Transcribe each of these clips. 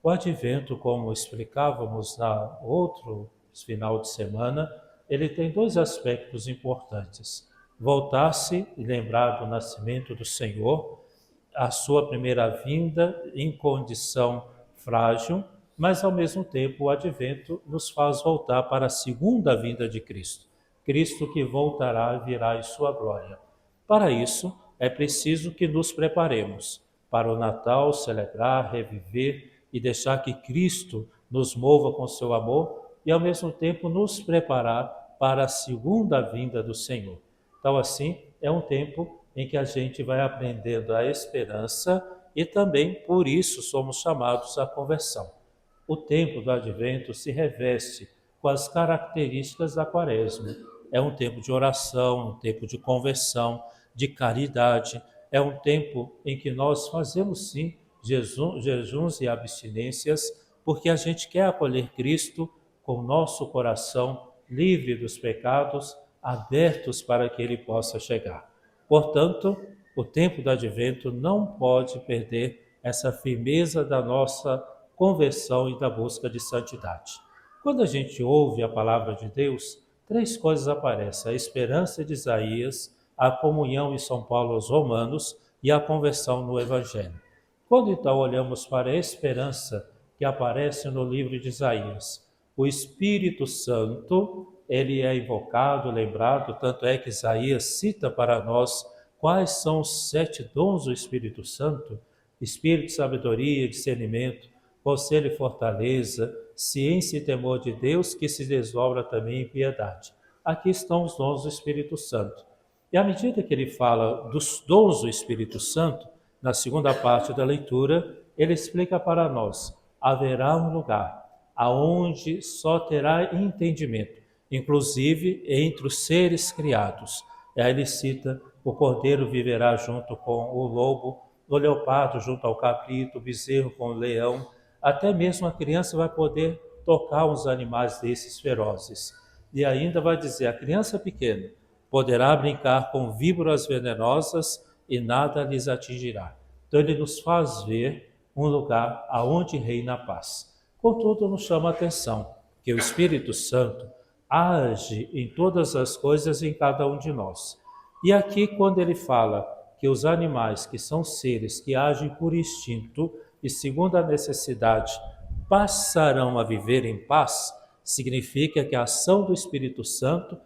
O advento, como explicávamos na outro final de semana, ele tem dois aspectos importantes. Voltar-se e lembrar do nascimento do Senhor, a sua primeira vinda em condição frágil, mas ao mesmo tempo o advento nos faz voltar para a segunda vinda de Cristo. Cristo que voltará e virá em sua glória. Para isso, é preciso que nos preparemos para o Natal, celebrar, reviver e deixar que Cristo nos mova com seu amor e ao mesmo tempo nos preparar para a segunda vinda do Senhor. Então, assim, é um tempo em que a gente vai aprendendo a esperança e também por isso somos chamados à conversão. O tempo do advento se reveste com as características da quaresma. É um tempo de oração, um tempo de conversão, de caridade. É um tempo em que nós fazemos sim jejuns e abstinências, porque a gente quer acolher Cristo com o nosso coração livre dos pecados, abertos para que Ele possa chegar. Portanto, o tempo do advento não pode perder essa firmeza da nossa conversão e da busca de santidade. Quando a gente ouve a palavra de Deus, três coisas aparecem: a esperança de Isaías, a comunhão em São Paulo aos Romanos e a conversão no Evangelho. Quando então olhamos para a esperança que aparece no livro de Isaías, o Espírito Santo, ele é invocado, lembrado, tanto é que Isaías cita para nós quais são os 7 dons do Espírito Santo: espírito de sabedoria, discernimento, conselho e fortaleza, ciência e temor de Deus, que se desdobra também em piedade. Aqui estão os dons do Espírito Santo. E à medida que ele fala dos dons do Espírito Santo, na segunda parte da leitura, ele explica para nós: haverá um lugar aonde só terá entendimento, inclusive entre os seres criados. E aí ele cita: o cordeiro viverá junto com o lobo, o leopardo junto ao cabrito, o bezerro com o leão. Até mesmo a criança vai poder tocar uns animais desses ferozes. E ainda vai dizer: a criança pequena poderá brincar com víboras venenosas e nada lhes atingirá. Então ele nos faz ver um lugar aonde reina a paz. Contudo, nos chama a atenção que o Espírito Santo age em todas as coisas em cada um de nós. E aqui, quando ele fala que os animais, que são seres que agem por instinto e segundo a necessidade, passarão a viver em paz, significa que a ação do Espírito Santo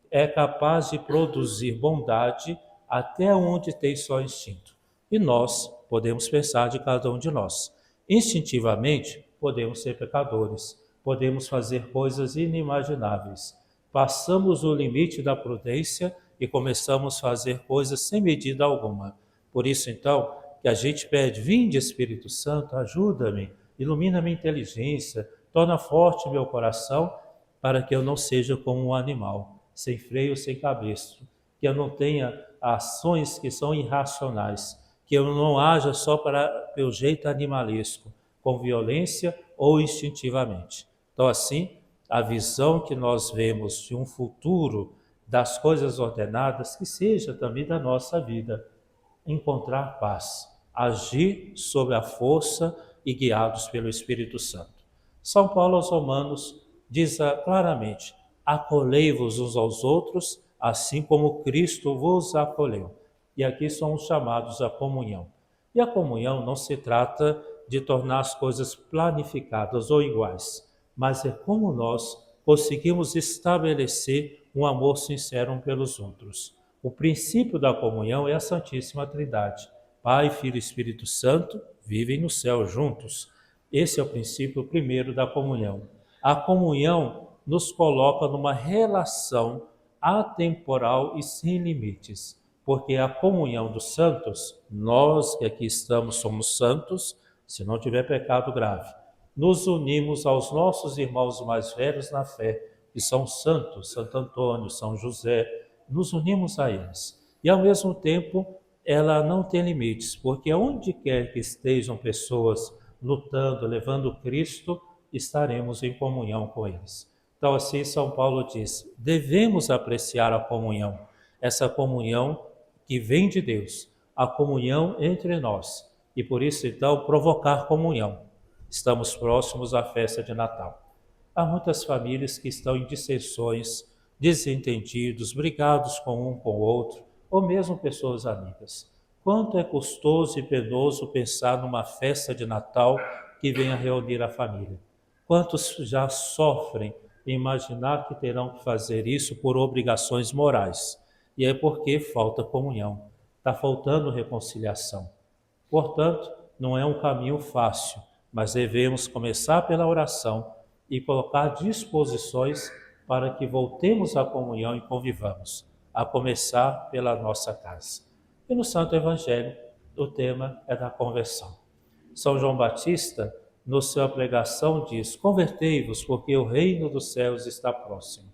é capaz de produzir bondade até onde tem só instinto. E nós podemos pensar de cada um de nós. Instintivamente, podemos ser pecadores, podemos fazer coisas inimagináveis. Passamos o limite da prudência e começamos a fazer coisas sem medida alguma. Por isso, então, que a gente pede: vinde, Espírito Santo, ajuda-me, ilumina minha inteligência, torna forte meu coração, para que eu não seja como um animal, sem freio, sem cabresto, que eu não tenha ações que são irracionais, que eu não haja só pelo jeito animalesco, com violência ou instintivamente. Então, assim, a visão que nós vemos de um futuro das coisas ordenadas, que seja também da nossa vida: encontrar paz, agir sob a força e guiados pelo Espírito Santo. São Paulo aos Romanos diz claramente: acolhei-vos uns aos outros, assim como Cristo vos acolheu. E aqui somos chamados à comunhão. E a comunhão não se trata de tornar as coisas planificadas ou iguais, mas é como nós conseguimos estabelecer um amor sincero um pelos outros. O princípio da comunhão é a Santíssima Trindade. Pai, Filho e Espírito Santo vivem no céu juntos. Esse é o princípio primeiro da comunhão. A comunhão nos coloca numa relação atemporal e sem limites, porque a comunhão dos santos, nós que aqui estamos somos santos, se não tiver pecado grave, nos unimos aos nossos irmãos mais velhos na fé, que são santos, Santo Antônio, São José, nos unimos a eles. E ao mesmo tempo, ela não tem limites, porque onde quer que estejam pessoas lutando, levando Cristo, estaremos em comunhão com eles. Então, assim, São Paulo diz: devemos apreciar a comunhão, essa comunhão que vem de Deus, a comunhão entre nós, e por isso, então, provocar comunhão. Estamos próximos à festa de Natal. Há muitas famílias que estão em dissensões, desentendidos, brigados com um com o outro, ou mesmo pessoas amigas. Quanto é custoso e penoso pensar numa festa de Natal que venha reunir a família. Quantos já sofrem em imaginar que terão que fazer isso por obrigações morais? E é porque falta comunhão, está faltando reconciliação. Portanto, não é um caminho fácil, mas devemos começar pela oração e colocar disposições para que voltemos à comunhão e convivamos, a começar pela nossa casa. E no Santo Evangelho, o tema é da conversão. São João Batista, na sua pregação, diz: convertei-vos, porque o reino dos céus está próximo.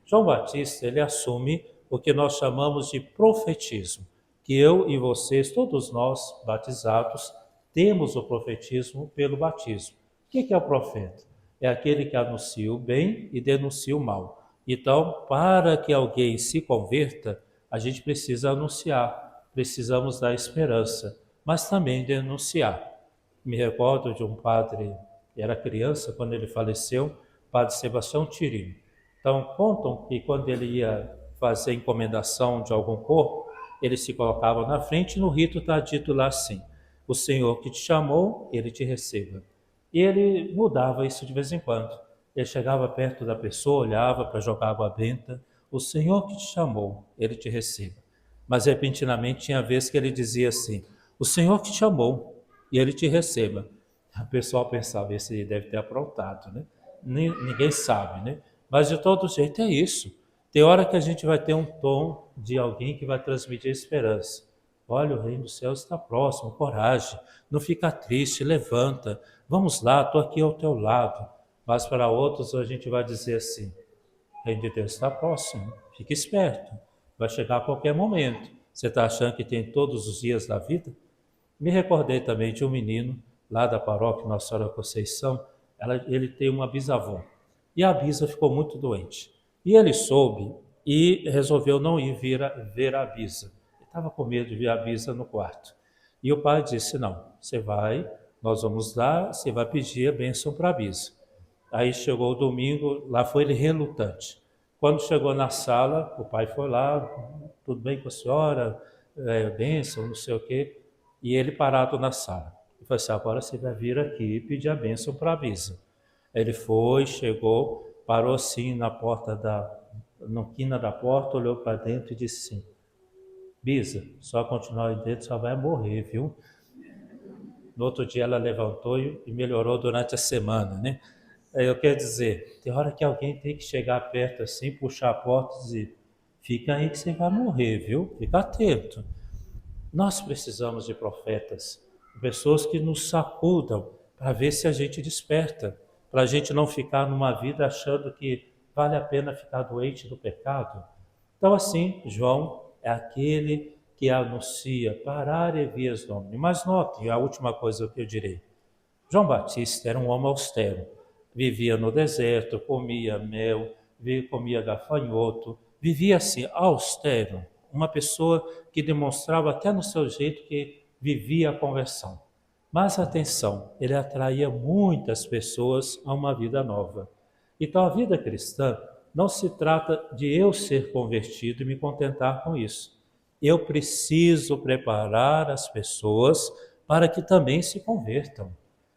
João Batista, ele assume o que nós chamamos de profetismo, que eu e vocês, todos nós batizados, temos o profetismo pelo batismo. O que é o profeta? É aquele que anuncia o bem e denuncia o mal. Então, para que alguém se converta, a gente precisa anunciar, precisamos dar esperança, mas também denunciar. Me recordo de um padre, era criança quando ele faleceu, padre Sebastião Tirino. Então, contam que quando ele ia fazer a encomendação de algum corpo, ele se colocava na frente e no rito está dito lá assim: o Senhor que te chamou, ele te receba. E ele mudava isso de vez em quando. Ele chegava perto da pessoa, olhava para jogar água benta: o Senhor que te chamou, ele te receba. Mas repentinamente tinha vez que ele dizia assim: o Senhor que te chamou, e ele te receba. O pessoal pensava: esse deve ter aprontado, né? Ninguém sabe, né? Mas de todo jeito é isso. Tem hora que a gente vai ter um tom de alguém que vai transmitir esperança. Olha, o reino dos céus está próximo, coragem, não fica triste, levanta, vamos lá, estou aqui ao teu lado. Mas para outros a gente vai dizer assim: o reino de Deus está próximo, fique esperto, vai chegar a qualquer momento. Você está achando que tem todos os dias da vida? Me recordei também de um menino lá da paróquia Nossa Senhora da Conceição. Ele tem uma bisavó e a bisa ficou muito doente. E ele soube e resolveu não ir ver a bisa. Ele estava com medo de ver a bisa no quarto. E o pai disse: não, você vai, nós vamos lá, você vai pedir a bênção para a bisa. Aí chegou o domingo, lá foi ele relutante. Quando chegou na sala, o pai foi lá: tudo bem com a senhora? Bênção, não sei o quê. E ele parado na sala. E falou assim: agora você vai vir aqui e pedir a bênção para a bisa. Ele foi, chegou, parou assim na porta na quina da porta, olhou para dentro e disse assim: bisa, só continuar aí dentro, só vai morrer, viu? No outro dia ela levantou e melhorou durante a semana, né? Eu quero dizer, tem hora que alguém tem que chegar perto assim, puxar a porta e dizer: fica aí que você vai morrer, viu? Fica atento. Nós precisamos de profetas, pessoas que nos sacudam para ver se a gente desperta, para a gente não ficar numa vida achando que vale a pena ficar doente do pecado. Então, assim, João é aquele que anuncia: parare vias domini. Mas notem a última coisa que eu direi: João Batista era um homem austero, vivia no deserto, comia mel, comia gafanhoto, vivia assim, austero, uma pessoa que demonstrava até no seu jeito que vivia a conversão. Mas atenção, ele atraía muitas pessoas a uma vida nova. Então a vida cristã não se trata de eu ser convertido e me contentar com isso. Eu preciso preparar as pessoas para que também se convertam.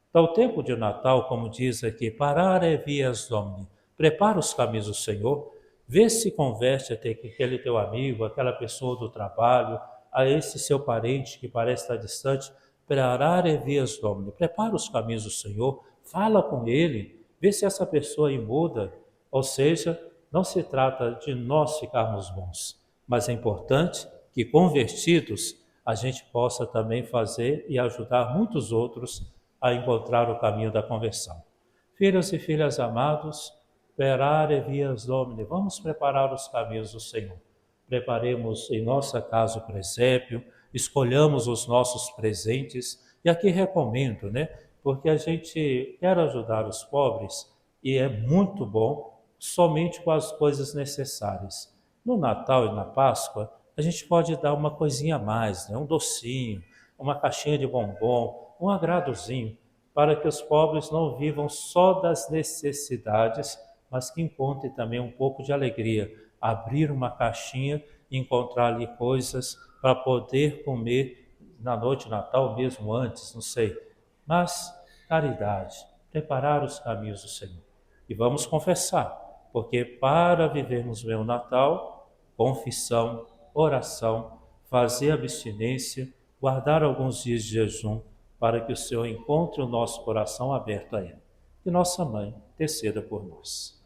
Então, o tempo de Natal, como diz aqui: parare vias domini, prepara os caminhos do Senhor, vê se converte até que aquele teu amigo, aquela pessoa do trabalho, a esse seu parente que parece estar distante. Parare vias domini, prepara os caminhos do Senhor, fala com ele, vê se essa pessoa aí muda. Ou seja, não se trata de nós ficarmos bons, mas é importante que, convertidos, a gente possa também fazer e ajudar muitos outros a encontrar o caminho da conversão. Filhos e filhas amados, perare vias domini, vamos preparar os caminhos do Senhor. Preparemos em nossa casa o presépio, escolhamos os nossos presentes, e aqui recomendo, né? Porque a gente quer ajudar os pobres e é muito bom somente com as coisas necessárias. No Natal e na Páscoa, a gente pode dar uma coisinha a mais, né? Um docinho, uma caixinha de bombom, um agradozinho, para que os pobres não vivam só das necessidades, mas que encontrem também um pouco de alegria. Abrir uma caixinha e encontrar ali coisas para poder comer na noite de Natal, mesmo antes, não sei. Mas caridade, preparar os caminhos do Senhor. E vamos confessar, porque para vivermos bem o Natal, confissão, oração, fazer abstinência, guardar alguns dias de jejum, para que o Senhor encontre o nosso coração aberto a Ele. Que nossa Mãe interceda por nós.